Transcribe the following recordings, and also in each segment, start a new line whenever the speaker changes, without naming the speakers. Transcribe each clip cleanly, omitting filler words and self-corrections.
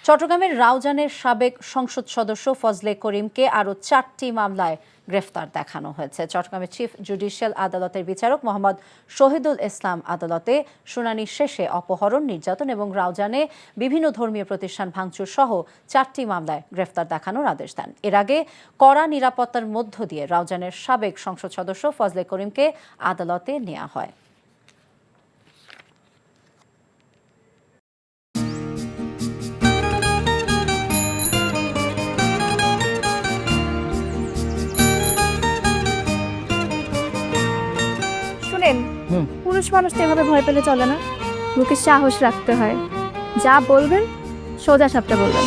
চট্টগ্রামের রাউজানের সাবেক সংসদ সদস্য ফজলে করিমকে আরও 4টি মামলায় গ্রেফতার দেখানো হয়েছে। চট্টগ্রামের চিফ জুডিশিয়াল আদালতের বিচারক মোহাম্মদ শহীদুল ইসলাম আদালতে শুনানি শেষে অপহরণ, নির্যাতন এবং রাউজানে বিভিন্ন ধর্মীয় প্রতিষ্ঠান ভাঙচুর সহ 4টি মামলায় গ্রেফতার দেখানোর আদেশ দেন। এর আগে কড়া নিরাপত্তার মধ্য দিয়ে রাউজানের সাবেক সংসদ সদস্য ফজলে করিমকে আদালতে নেওয়া হয়।
পুরুষ মানুষ তো এভাবে ভয় পেলে চলে না, মুখে সাহস রাখতে হয়। যা বলবেন সোজা সাপটা বলবেন।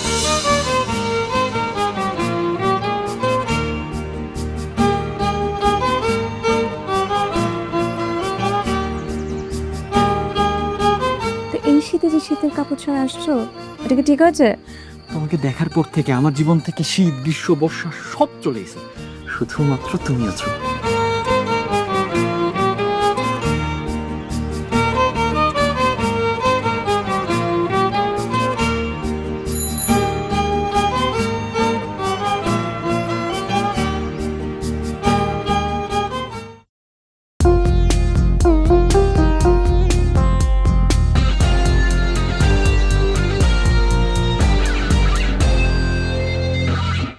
তো এই শীতে যে শীতের কাপড় ছাড়া আসছো, এটা কি ঠিক আছে?
তোমাকে দেখার পর থেকে আমার জীবন থেকে শীত, গ্রীষ্ম, বর্ষা সব চলে গেছে, শুধুমাত্র তুমি আছো।